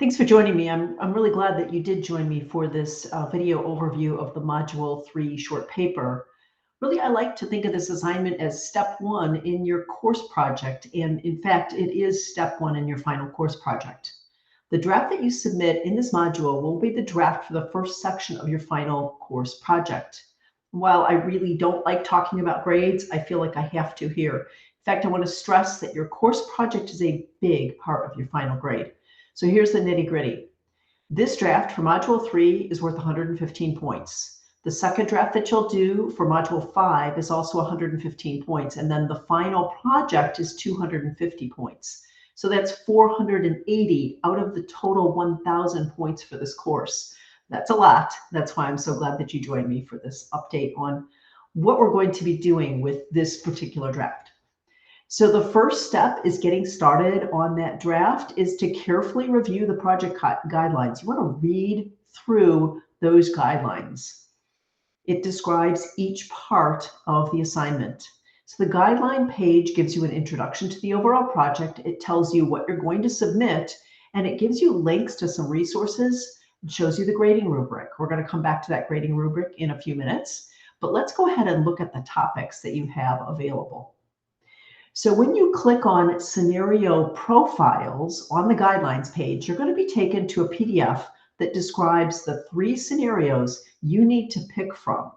Thanks for joining me. I'm really glad that you did join me for this video overview of the Module 3 short paper. Really, I like to think of this assignment as step one in your course project, and in fact, it is step one in your final course project. The draft that you submit in this module will be the draft for the first section of your final course project. While I really don't like talking about grades, I feel like I have to here. In fact, I want to stress that your course project is a big part of your final grade. So here's the nitty-gritty. This draft for Module 3 is worth 115 points. The second draft that you'll do for Module 5 is also 115 points, and then the final project is 250 points. So that's 480 out of the total 1,000 points for this course. That's a lot. That's why I'm so glad that you joined me for this update on what we're going to be doing with this particular draft. So the first step is getting started on that draft is to carefully review the project guidelines. You want to read through those guidelines. It describes each part of the assignment. So the guideline page gives you an introduction to the overall project. It tells you what you're going to submit, and it gives you links to some resources. It shows you the grading rubric. We're going to come back to that grading rubric in a few minutes, but let's go ahead and look at the topics that you have available. So when you click on Scenario Profiles on the Guidelines page, you're going to be taken to a PDF that describes the 3 scenarios you need to pick from.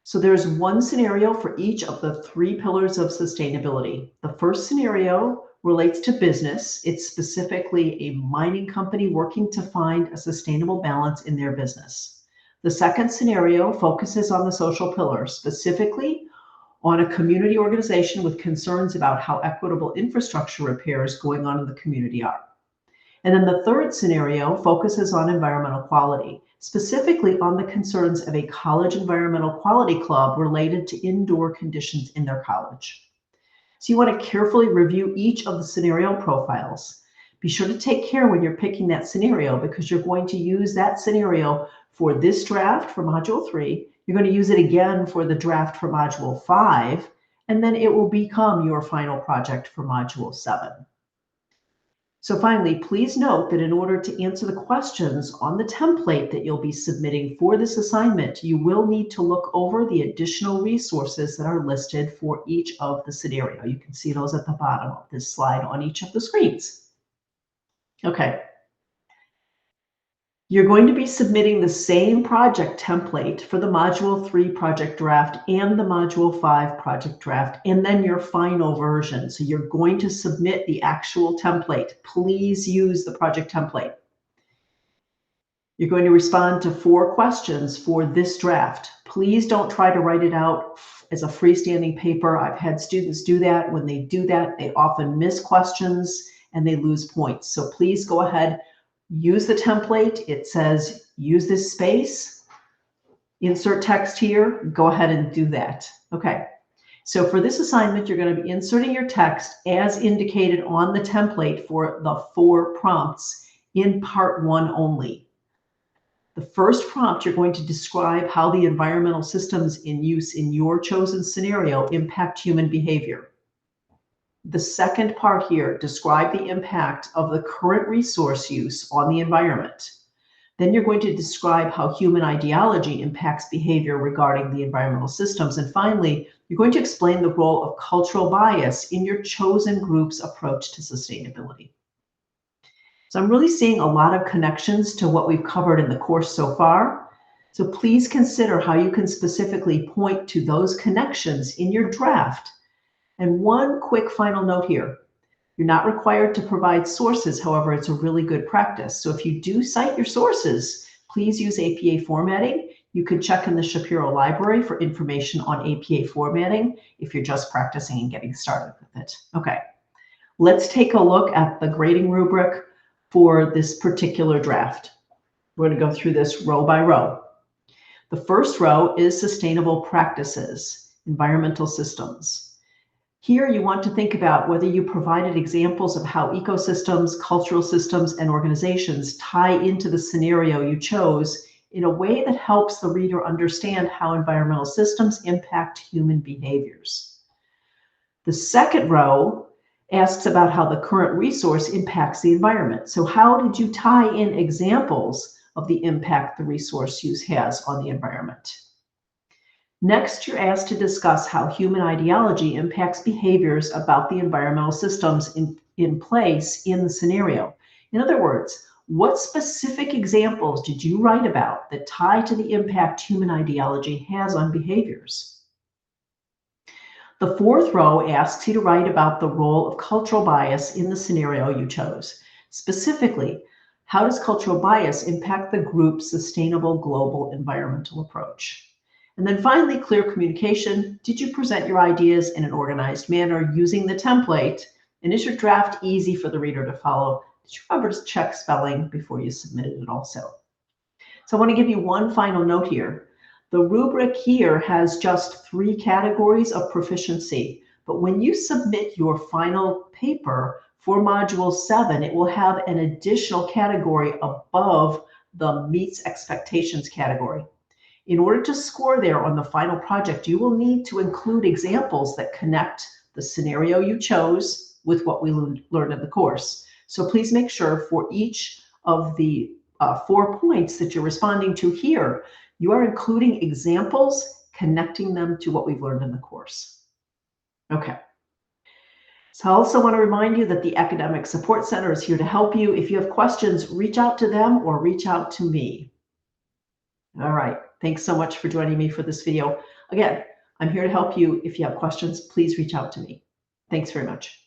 So there's one scenario for each of the 3 pillars of sustainability. The first scenario relates to business. It's specifically a mining company working to find a sustainable balance in their business. The second scenario focuses on the social pillar, specifically on a community organization with concerns about how equitable infrastructure repairs going on in the community are. And then the third scenario focuses on environmental quality, specifically on the concerns of a college environmental quality club related to indoor conditions in their college. So you want to carefully review each of the scenario profiles. Be sure to take care when you're picking that scenario because you're going to use that scenario for this draft for Module 3. You're going to use it again for the draft for Module 5, and then it will become your final project for Module 7. So finally, please note that in order to answer the questions on the template that you'll be submitting for this assignment, you will need to look over the additional resources that are listed for each of the scenario. You can see those at the bottom of this slide on each of the screens. Okay. You're going to be submitting the same project template for the Module 3 project draft and the Module 5 project draft, and then your final version. So you're going to submit the actual template. Please use the project template. You're going to respond to 4 questions for this draft. Please don't try to write it out as a freestanding paper. I've had students do that. When they do that, they often miss questions and they lose points. So please go ahead. Use the template. It says use this space, insert text here, go ahead and do that. Okay, so for this assignment, you're going to be inserting your text as indicated on the template for the 4 prompts in part 1 only. The first prompt, you're going to describe how the environmental systems in use in your chosen scenario impact human behavior. The second part here, describe the impact of the current resource use on the environment. Then you're going to describe how human ideology impacts behavior regarding the environmental systems. And finally, you're going to explain the role of cultural bias in your chosen group's approach to sustainability. So I'm really seeing a lot of connections to what we've covered in the course so far. So please consider how you can specifically point to those connections in your draft. And one quick final note here. You're not required to provide sources, however, it's a really good practice. So if you do cite your sources, please use APA formatting. You can check in the Shapiro Library for information on APA formatting if you're just practicing and getting started with it. Okay, let's take a look at the grading rubric for this particular draft. We're going to go through this row by row. The first row is sustainable practices, environmental systems. Here you want to think about whether you provided examples of how ecosystems, cultural systems, and organizations tie into the scenario you chose in a way that helps the reader understand how environmental systems impact human behaviors. The second row asks about how the current resource impacts the environment. So how did you tie in examples of the impact the resource use has on the environment? Next, you're asked to discuss how human ideology impacts behaviors about the environmental systems in place in the scenario. In other words, what specific examples did you write about that tie to the impact human ideology has on behaviors? The fourth row asks you to write about the role of cultural bias in the scenario you chose. Specifically, how does cultural bias impact the group's sustainable global environmental approach? And then finally, clear communication. Did you present your ideas in an organized manner using the template? And is your draft easy for the reader to follow? Did you remember to check spelling before you submitted it also? So I want to give you one final note here. The rubric here has just 3 categories of proficiency, but when you submit your final paper for Module 7, it will have an additional category above the meets expectations category. In order to score there on the final project, you will need to include examples that connect the scenario you chose with what we learned in the course. So please make sure for each of the 4 points that you're responding to here, you are including examples, connecting them to what we've learned in the course. Okay. So I also want to remind you that the Academic Support Center is here to help you. If you have questions, reach out to them or reach out to me. All right. Thanks so much for joining me for this video. Again, I'm here to help you. If you have questions, please reach out to me. Thanks very much.